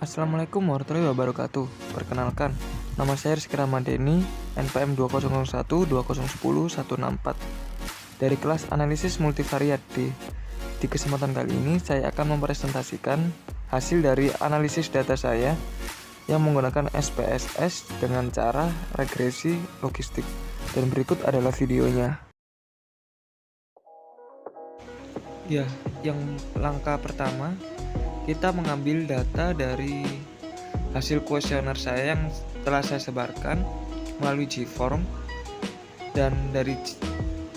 Assalamualaikum warahmatullahi wabarakatuh. Perkenalkan, nama saya Rizky Ramadeni, NPM 2001-2010-164 dari kelas Analisis Multivariat D. Di kesempatan kali ini, saya akan mempresentasikan hasil dari analisis data saya yang menggunakan SPSS dengan cara regresi logistik. Dan berikut adalah videonya. Ya, yang langkah pertama, kita mengambil data dari hasil kuesioner saya yang telah saya sebarkan melalui Gform. Dan dari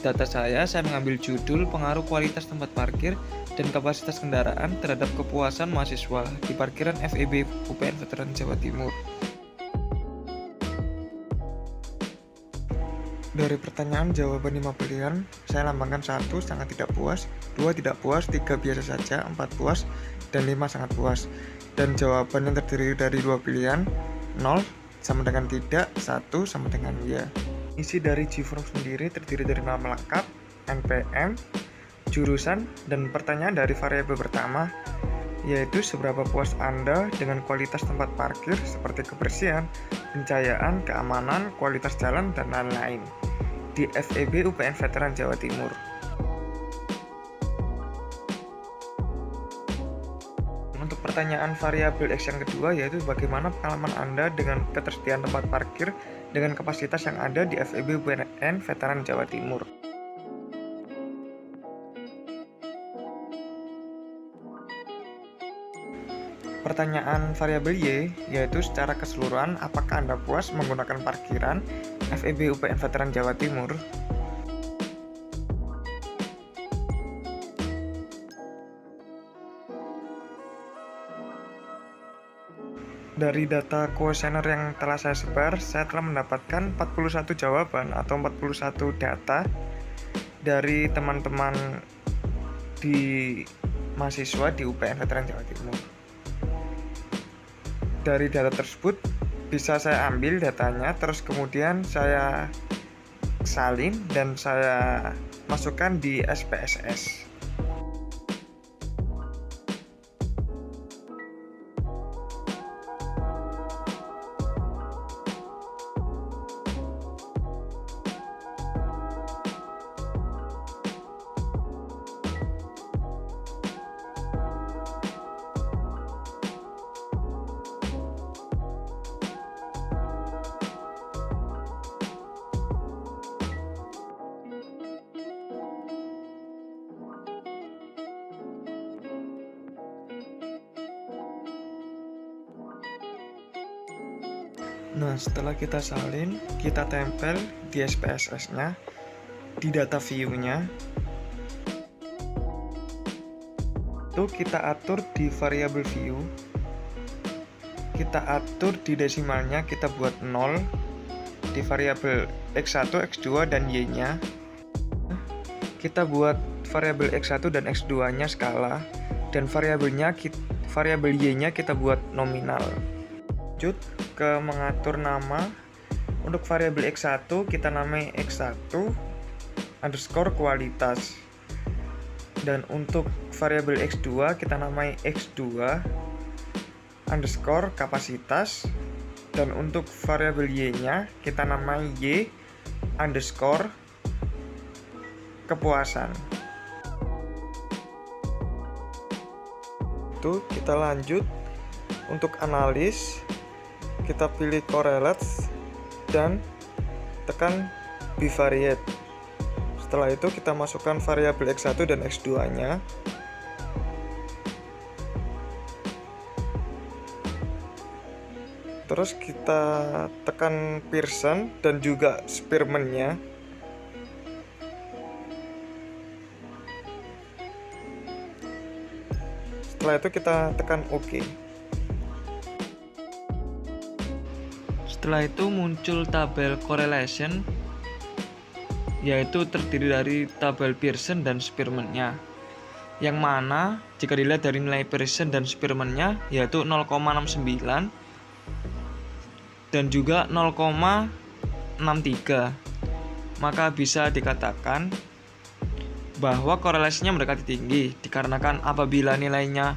data saya mengambil judul pengaruh kualitas tempat parkir dan kapasitas kendaraan terhadap kepuasan mahasiswa di parkiran FEB UPN Veteran Jawa Timur. Dari pertanyaan jawaban 5 pilihan, saya lambangkan 1 sangat tidak puas, 2 tidak puas, 3 biasa saja, 4 puas, dan 5 sangat puas. Dan jawaban yang terdiri dari 2 pilihan, 0 sama dengan tidak, 1 sama dengan ya. Isi dari Gform sendiri terdiri dari nama lengkap, NPM, jurusan, dan pertanyaan dari variabel pertama, yaitu seberapa puas Anda dengan kualitas tempat parkir seperti kebersihan, pencahayaan, keamanan, kualitas jalan, dan lain-lain di FEB UPN Veteran Jawa Timur. Untuk pertanyaan variabel X yang kedua, yaitu bagaimana pengalaman Anda dengan ketersediaan tempat parkir dengan kapasitas yang ada di FEB UPN Veteran Jawa Timur. Pertanyaan variabel Y, yaitu secara keseluruhan apakah Anda puas menggunakan parkiran FEB UPN Veteran Jawa Timur? Dari data kuesioner yang telah saya sebar, saya telah mendapatkan 41 jawaban atau 41 data dari teman-teman di mahasiswa di UPN Veteran Jawa Timur. Dari data tersebut bisa saya ambil datanya, terus kemudian saya salin dan saya masukkan di SPSS. Nah, setelah kita salin, kita tempel di SPSS-nya, di data view-nya. Itu kita atur di variabel view. Kita atur di desimalnya, kita buat 0 di variabel X1, X2, dan Y-nya. Kita buat variabel X1 dan X2-nya skala, dan variabel Y-nya kita buat nominal. Lanjut ke mengatur nama. Untuk variabel X1 kita namai X1 underscore kualitas, dan untuk variabel X2 kita namai X2 underscore kapasitas, dan untuk variabel Y-nya kita namai Y underscore kepuasan. Itu kita lanjut untuk analis. Kita pilih correlates dan tekan bivariate. Setelah itu kita masukkan variabel X1 dan X2-nya. Terus kita tekan Pearson dan juga Spearman-nya. Setelah itu kita tekan OK. Setelah itu muncul tabel correlation, yaitu terdiri dari tabel Pearson dan Spearman-nya, yang mana jika dilihat dari nilai Pearson dan Spearman-nya yaitu 0,69 dan juga 0,63, maka bisa dikatakan bahwa korelasinya mendekati tinggi, dikarenakan apabila nilainya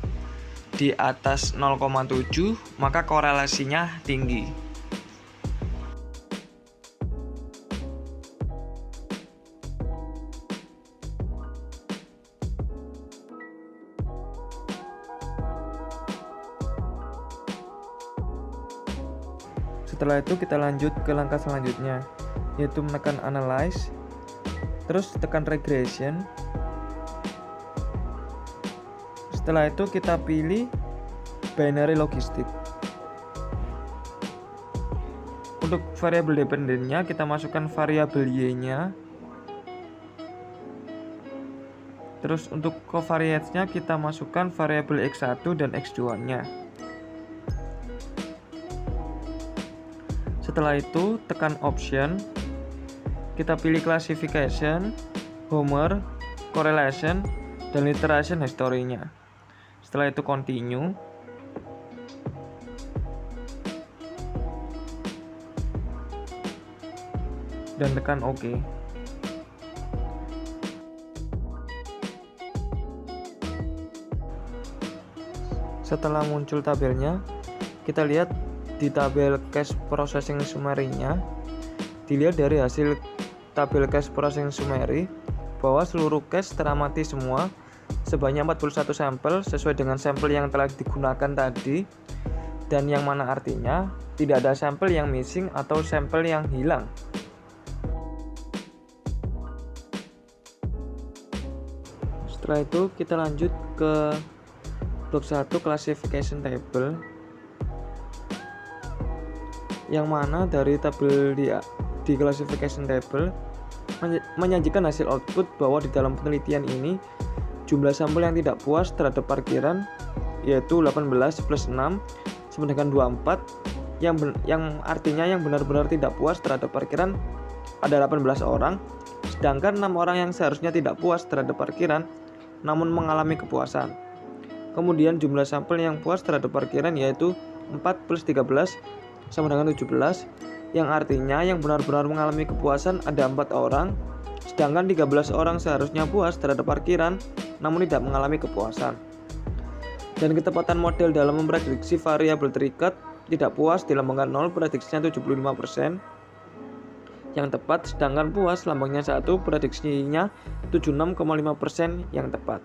di atas 0,7 maka korelasinya tinggi. Setelah itu kita lanjut ke langkah selanjutnya, yaitu menekan analyze, terus tekan regression. Setelah itu kita pilih binary logistik. Untuk variabel dependennya kita masukkan variabel y-nya. Terus untuk covariance-nya kita masukkan variabel x1 dan x2-nya. Setelah itu tekan option, kita pilih classification, Homer, correlation, dan iteration history-nya. Setelah itu continue. Dan tekan OK. Setelah muncul tabelnya, kita lihat di tabel cache processing summary-nya, dilihat dari hasil tabel cache processing summary bahwa seluruh cache teramati semua sebanyak 41 sampel sesuai dengan sampel yang telah digunakan tadi, dan yang mana artinya tidak ada sampel yang missing atau sampel yang hilang. Setelah itu kita lanjut ke blok 1 classification table, yang mana dari tabel di classification table menyajikan hasil output bahwa di dalam penelitian ini jumlah sampel yang tidak puas terhadap parkiran yaitu 18 plus 6 sama dengan 24, yang artinya yang benar-benar tidak puas terhadap parkiran ada 18 orang, sedangkan 6 orang yang seharusnya tidak puas terhadap parkiran namun mengalami kepuasan. Kemudian jumlah sampel yang puas terhadap parkiran yaitu 4 plus 13 sama dengan 17, yang artinya yang benar-benar mengalami kepuasan ada 4 orang, sedangkan 13 orang seharusnya puas terhadap parkiran namun tidak mengalami kepuasan. Dan ketepatan model dalam memprediksi variabel terikat tidak puas dilambangkan 0, prediksinya 75% yang tepat, sedangkan puas lambangnya 1, prediksinya 76,5% yang tepat.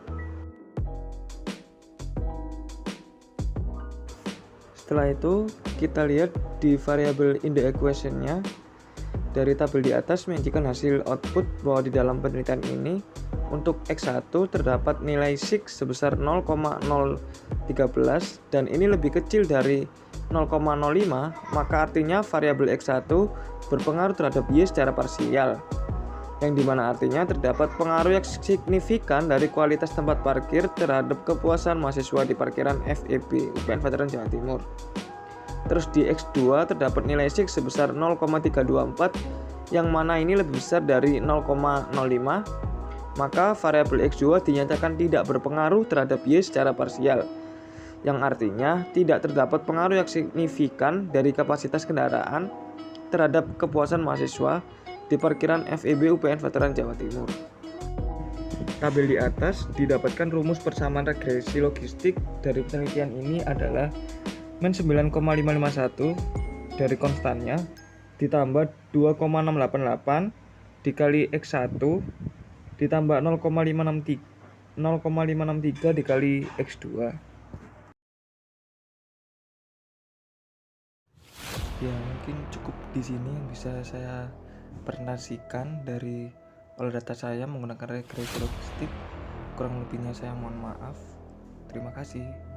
Setelah itu kita lihat di variabel in the equation-nya. Dari tabel di atas menyajikan hasil output bahwa di dalam penelitian ini untuk X1 terdapat nilai sig sebesar 0,013 dan ini lebih kecil dari 0,05, maka artinya variabel X1 berpengaruh terhadap Y secara parsial, yang dimana artinya terdapat pengaruh yang signifikan dari kualitas tempat parkir terhadap kepuasan mahasiswa di parkiran FEB UPN Veteran Jawa Timur. Terus di X2 terdapat nilai sig sebesar 0,324, yang mana ini lebih besar dari 0,05, maka variabel X2 dinyatakan tidak berpengaruh terhadap Y secara parsial, yang artinya tidak terdapat pengaruh yang signifikan dari kapasitas kendaraan terhadap kepuasan mahasiswa di parkiran FEB UPN Veteran Jawa Timur. Tabel di atas didapatkan rumus persamaan regresi logistik dari penelitian ini adalah min 9,551 dari konstannya ditambah 2,688 dikali X1 ditambah 0,563 dikali X2. Ya, mungkin cukup di sini yang bisa saya presentasikan dari olah data saya menggunakan regresi logistik. Kurang lebihnya saya mohon maaf. Terima kasih.